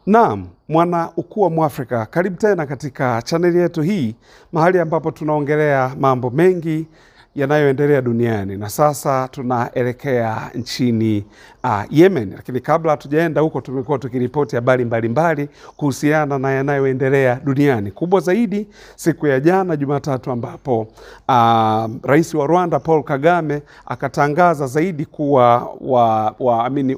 Naam, mwana ukua Mwafrika, karibu tena katika chaneli yetu hii, mahali ambapo tunaongelea mambo mengi yanayoendelea duniani, na sasa tunaelekea nchini Yemen. Lakini kabla hatujaenda huko, tumekuwa tukiripoti habari mbalimbali kuhusiana na yanayoendelea duniani. Kubwa zaidi siku ya jana Jumatatu, ambapo Rais wa Rwanda Paul Kagame akatangaza zaidi kuwa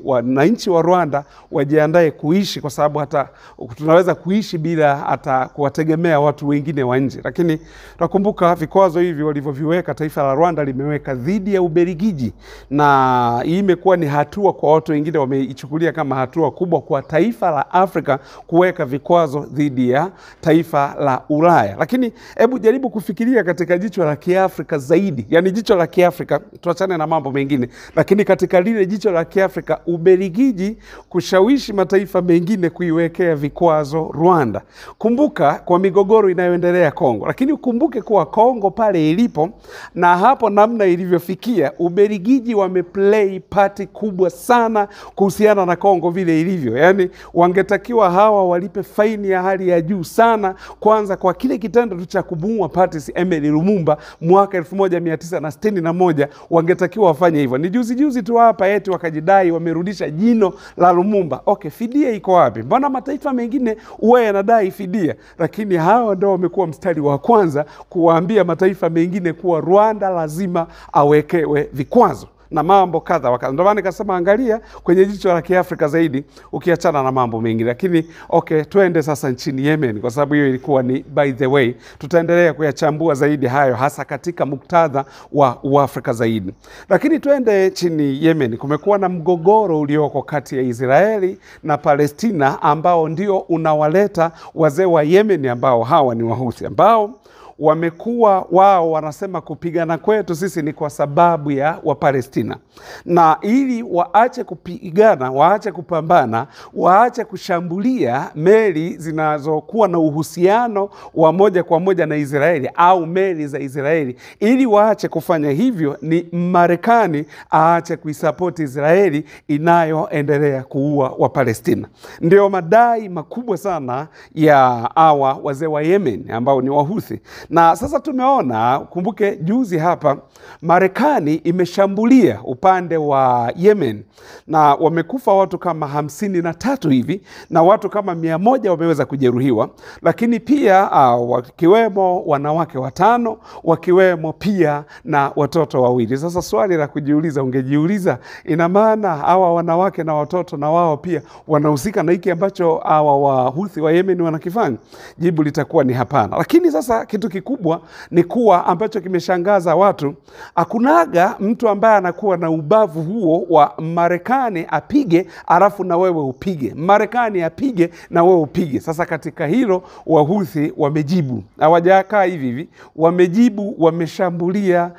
wananchi wa Rwanda wajiandae kuishi, kwa sababu hata tunaweza kuishi bila hata kuwategemea watu wengine wa nje. Lakini tunakumbuka vikwazo hivi walivyoviweka, taifa la Rwanda limeweka dhidi ya Ubelgiji, na hii imekuwa ni hatua kwa watu wengine wameichukulia kama hatua kubwa kwa taifa la Afrika kuweka vikwazo dhidi ya taifa la Ulaya. Lakini hebu jaribu kufikiria katika jicho la Kiafrika zaidi, yani jicho la Kiafrika, tuachane na mambo mengine, lakini katika lile jicho la Kiafrika, Ubelgiji kushawishi mataifa mengine kuiwekea vikwazo Rwanda. Kumbuka kwa migogoro inayoendelea Kongo, lakini ukumbuke kuwa Kongo pale ilipo na hapo namna ilivyofikia, Ubelgiji wameplay party kubwa sana kuhusiana na Kongo vile ilivyo. Yani wangetakiwa hawa walipe faini ya hali ya juu sana, kwanza kwa kile kitendo cha kumuua Patrice Emery Lumumba mwaka 1961, wangetakiwa wafanye hivyo. Ni juzi tu hapa eti wakajidai wamerudisha jino la Lumumba. Okay, fidia iko wapi? Mbona mataifa mengine huwa yanadai fidia, lakini hawa ndio wamekuwa mstari wa kwanza kuwaambia mataifa mengine kuwa Rwanda lazima awekewe vikwazo na mambo kadha wakadha. Ndio maana nikasema angalia kwenye jicho la Kiafrika zaidi ukiachana na mambo mengi. Lakini okay, tuende sasa nchini Yemen, kwa sababu hiyo ilikuwa ni by the way. Tutaendelea kuyachambua zaidi hayo, hasa katika muktadha wa Uafrika zaidi. Lakini tuende nchini Yemen. Kumekuwa na mgogoro ulioko kati ya Israeli na Palestina, ambao ndio unawaleta wazee wa Yemen, ambao hawa ni Wahuthi, ambao wamekuwa wao wanasema kupigana kwetu sisi ni kwa sababu ya Wapalestina, na ili waache kupigana, waache kupambana, waache kushambulia meli zinazokuwa na uhusiano wa moja kwa moja na Israeli au meli za Israeli, ili waache kufanya hivyo ni Marekani aache kuisapoti Israeli inayoendelea kuua Wapalestina. Ndio madai makubwa sana ya hawa wazee wa Yemen ambao ni Wahuthi. Na sasa tumeona, kumbuke juzi hapa Marekani imeshambulia upande wa Yemen na wamekufa watu kama 53 hivi na watu kama 100 wameweza kujeruhiwa, lakini pia wakiwemo wanawake 5, wakiwemo pia na watoto 2. Sasa swali la kujiuliza, ungejiuliza, ina maana hawa wanawake na watoto na wao pia wanahusika na hiki ambacho hawa Wahuthi wa Yemen wanakifanya? Jibu litakuwa ni hapana. Lakini sasa kitu kikubwa ni kuwa ambacho kimeshangaza watu, hakunaga mtu ambaye anakuwa na ubavu huo wa Marekani apige alafu na wewe upige, Marekani apige na wewe upige. Sasa katika hilo Wahuthi wamejibu, hawajakaa hivi, wamejibu, wameshambulia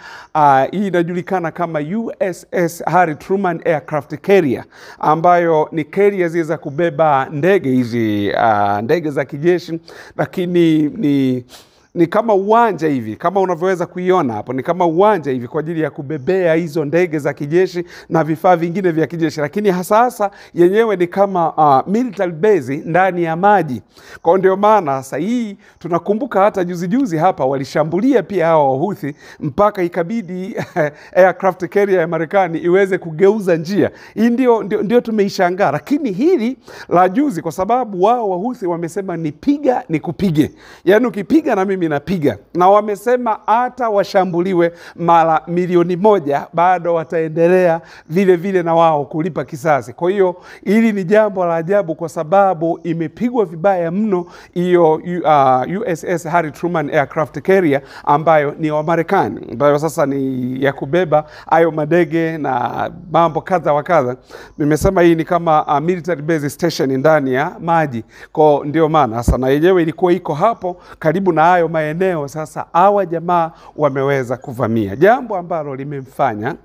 hii inajulikana kama USS Harry Truman Aircraft Carrier, ambayo ni carrier ziweza kubeba ndege hizi, ndege za kijeshi, lakini ni kama uwanja hivi, kama unavyoweza kuiona hapo, ni kama uwanja hivi kwa ajili ya kubebea hizo ndege za kijeshi na vifaa vingine vya kijeshi. Lakini hasa yenyewe ni kama military base ndani ya maji. Kwa ndio maana sasa hii tunakumbuka hata juzi hapa walishambulia pia hao Wahuthi, mpaka ikabidi aircraft carrier ya Marekani iweze kugeuza njia. Hii ndio tumeishangaa. Lakini hili la juzi, kwa sababu wao Wahuthi wamesema nipiga nikupige, yani ukipiga na mimi napiga, na wamesema hata washambuliwe mara 1,000,000 bado wataendelea vile na wao kulipa kisasi. Kwa hiyo hili ni jambo la ajabu, kwa sababu imepigwa vibaya mno hiyo USS Harry Truman Aircraft Carrier ambayo ni wa Marekani, ambayo sasa ni ya kubeba hayo madege na mambo kadha wa kadha. Nimesema hii ni kama military base station ndani ya maji. Kwa ndio maana sasa na yenyewe ilikuwa iko hapo karibu na hayo maeneo. Sasa hawa jamaa wameweza kuvamia, jambo ambalo limemfanya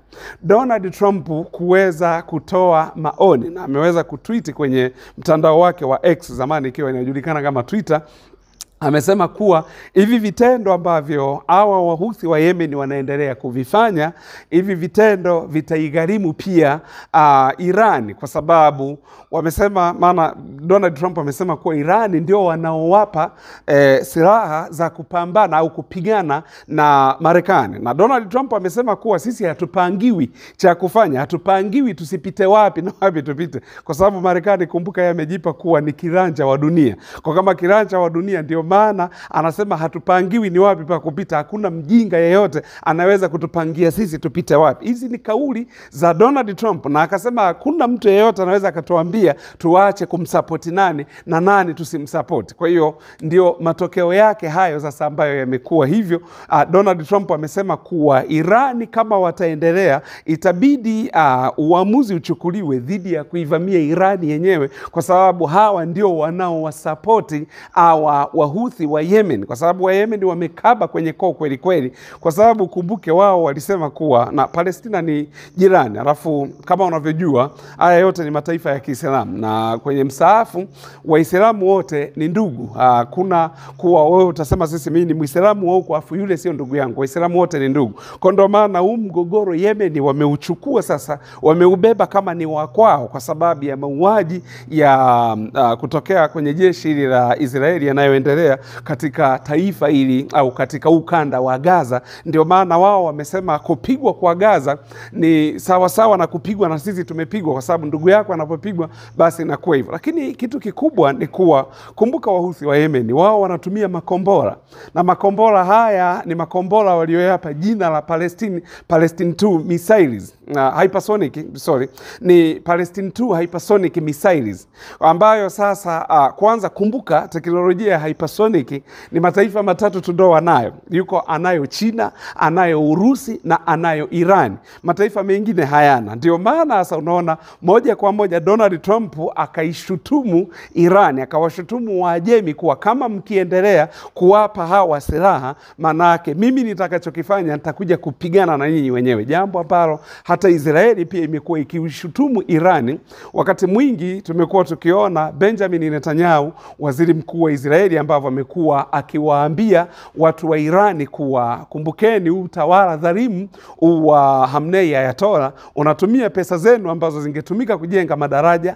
Donald Trump kuweza kutoa maoni, na ameweza kutweet kwenye mtandao wake wa X, zamani ikiwa inajulikana kama Twitter, amesema kuwa hivi vitendo ambavyo hawa Wahuthi wa Yemen wanaendelea kuvifanya, hivi vitendo vitaigharimu pia Irani, kwa sababu wamesema, maana Donald Trump amesema kuwa Irani ndio wanaowapa silaha za kupambana au kupigana na Marekani. Na Donald Trump amesema kuwa sisi hatupangiwi cha kufanya, hatupangiwi tusipite wapi na wapi tupite, kwa sababu Marekani, kumbuka, yamejipa kuwa ni kiranja wa dunia. Kwa kama kiranja wa dunia, ndio maana anasema hatupangiwi ni wapi pa kupita, hakuna mjinga yeyote anaweza kutupangia sisi tupite wapi. Hizi ni kauli za Donald Trump, na akasema hakuna mtu yeyote anaweza akatuambia tuache kumsupport nani na nani tusimsupport. Kwa hiyo ndio matokeo yake hayo sasa ambayo yamekuwa hivyo. Donald Trump amesema kuwa Irani kama wataendelea, itabidi uamuzi uchukuliwe dhidi ya kuivamia Irani yenyewe, kwa sababu hawa ndio wanaowasapoti Wahuthi wa Yemen, kwa sababu wa Yemen wamekaba kwenye koo kweli kweli, kwa sababu kumbuke wao walisema kuwa na Palestina ni jirani. Alafu kama unavyojua haya yote ni mataifa ya Kiislamu, na kwenye msaafu Waislamu wote ni ndugu. Kuna kuwa wewe utasema sisi mimi ni Muislamu wao kwa afu yule sio ndugu yangu. Waislamu wote ni ndugu. Kwa ndio maana huu mgogoro Yemen wameuchukua sasa, wameubeba kama ni wa kwao, kwa sababu ya mauaji ya kutokea kwenye jeshi hili la Israeli yanayoendelea katika taifa hili au katika ukanda wa Gaza. Ndio maana wao wamesema kupigwa kwa Gaza ni sawa sawa na kupigwa na sisi tumepigwa, kwa sababu ndugu yako anapopigwa basi inakuwa hivyo. Lakini kitu kikubwa ni kuwa, kumbuka Wahuthi wa Yemen wao wanatumia makombora, na makombora haya ni makombora walioyapa jina la Palestine 2 missiles, ni Palestine 2 hypersonic missiles, ambayo sasa kwanza kumbuka teknolojia ya hypersonic ni mataifa matatu tu ndo wanayo. Anayo China, anayo Urusi na anayo Iran. Mataifa mengine hayana. Ndio maana sasa unaona moja kwa moja Donald Trump akaishutumu Iran, akawashutumu Waajemi kuwa kama mkiendelea kuwapa hawa silaha, manake mimi nitakachokifanya nitakuja kupigana na nyinyi wenyewe. Jambo ambalo hata Israeli pia imekuwa ikishutumu Iran. Wakati mwingi tumekuwa tukiona Benjamin Netanyahu, waziri mkuu wa Israeli, ambavyo amekuwa akiwaambia watu wa Irani kuwa kumbukeni utawala dhalimu wa Khamenei Ayatollah unatumia pesa zenu ambazo zingetumika kujenga madaraja,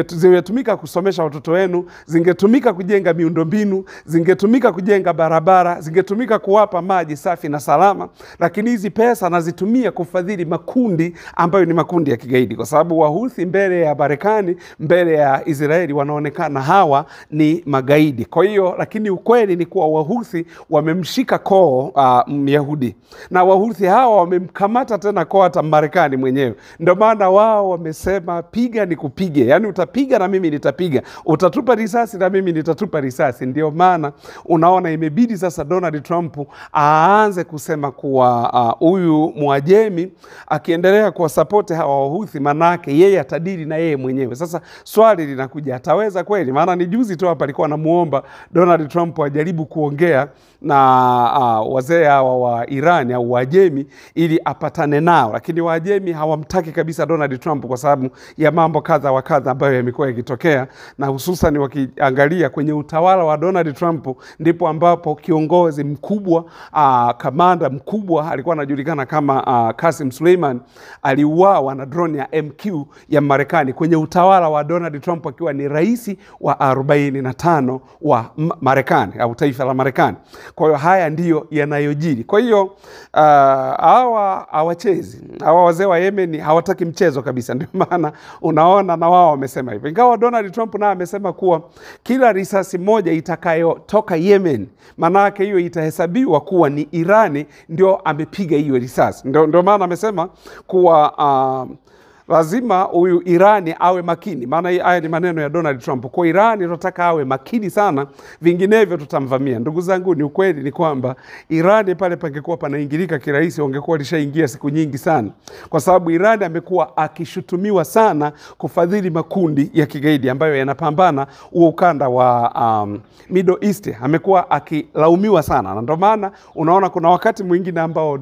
zingetumika kusomesha watoto wenu, zingetumika kujenga miundombinu, zingetumika kujenga barabara, zingetumika kuwapa maji safi na salama, lakini hizi pesa nazitumia kufadhili makundi ambayo ni makundi ya kigaidi, kwa sababu Wahuthi mbele ya Marekani, mbele ya Israeli wanaonekana hawa ni magaidi. Kwa hiyo lakini ukweli ni kuwa Wahuthi wamemshika koo Myahudi, na Wahuthi hawa wamemkamata tena koo hata Marekani mwenyewe. Ndio maana wao wamesema piga ni kupige, yani utapiga na mimi nitapiga, utatupa risasi na mimi nitatupa risasi. Ndio maana unaona imebidi sasa Donald Trump aanze kusema kuwa huyu Mwajemi akiendelea kwa support hawa Wahuthi, manake yeye atadili na yeye mwenyewe. Sasa swali linakuja, ataweza kweli? Maana ni juzi tu hapa alikuwa anamuomba Donald Trump ajaribu kuongea na wazee hawa wa Iran au Waajemi ili apatane nao, lakini Waajemi hawamtaki kabisa Donald Trump kwa sababu ya mambo kadha wa kadha ambayo yamekuwa yakitokea, na hususan wakiangalia kwenye utawala wa Donald Trump ndipo ambapo kiongozi mkubwa, kamanda mkubwa alikuwa anajulikana kama Qasem Soleimani aliuawa na drone ya MQ ya Marekani kwenye utawala wa Donald Trump akiwa ni rais wa 45 wa Marekani au taifa la Marekani. Kwa hiyo haya ndiyo yanayojiri. Kwa hiyo hawa hawachezi. Hawa wazee wa Yemen hawataki mchezo kabisa. Ndio maana unaona na wao wamesema hivyo. Ingawa Donald Trump na amesema kuwa kila risasi moja itakayotoka Yemen, manake hiyo itahesabiwa kuwa ni Irani ndio amepiga hiyo risasi. Ndio maana amesema kuwa lazima huyu Irani awe makini. Maana haya ni maneno ya Donald Trump. Kwa Irani tunataka awe makini sana, vinginevyo tutamvamia. Ndugu zangu, ni ukweli ni kwamba Irani pale pangekuwa panaingilika kirahisi wangekuwa lishaingia siku nyingi sana. Kwa sababu Irani amekuwa akishutumiwa sana kufadhili makundi ya kigaidi ambayo yanapambana ukanda wa Middle East. Amekuwa akilaumiwa sana. Na ndio maana unaona kuna wakati mwingine ambao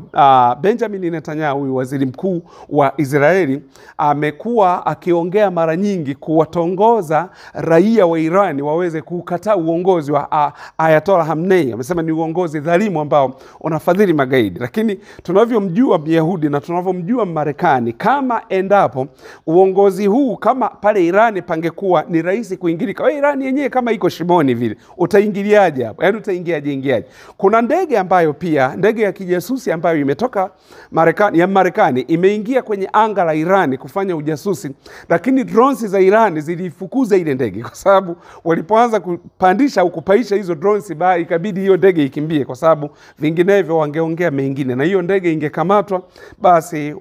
Benjamin Netanyahu, waziri mkuu wa Israeli, amekuwa akiongea mara nyingi kuwatongoza raia wa Irani waweze kukataa uongozi wa Ayatollah Khamenei. Amesema ni uongozi dhalimu ambao unafadhili magaidi. Lakini tunavyomjua Myahudi na tunavyomjua Marekani, kama endapo uongozi huu, kama pale Irani pangekuwa ni rahisi kuingilika, wewe Irani yenyewe kama iko shimoni vile, utaingiliaje hapo? Yaani utaingiaje? Kuna ndege ambayo pia, ndege ya kijasusi ambayo imetoka Marekani imeingia kwenye anga la Irani kufanya ujasusi, lakini drones za Irani zilifukuza ile ndege, kwa sababu walipoanza kupandisha au kupaisha hizo drones, ikabidi hiyo ndege ikimbie, kwa sababu vinginevyo wangeongea mengine, na hiyo ndege ingekamatwa, basi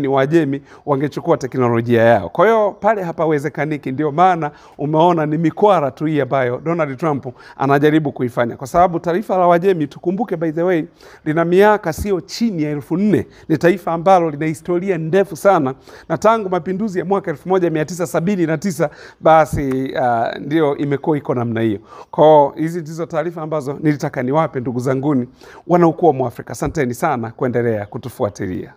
Wajemi wangechukua teknolojia yao. Kwa hiyo pale hapawezekaniki. Ndio maana umeona ni mikwara tu hii ambayo Donald Trump anajaribu kuifanya, kwa sababu taifa la Wajemi, tukumbuke by the way, lina miaka sio chini ya 1400. Ni taifa ambalo lina historia ndefu sana, na tangu mapinduzi ya mwaka 1979 basi ndio imekuwa iko namna hiyo. Kwa hizi ndizo taarifa ambazo nilitaka niwape ndugu zanguni wana Ukuu wa Mwafrika. Asanteni sana kuendelea kutufuatilia.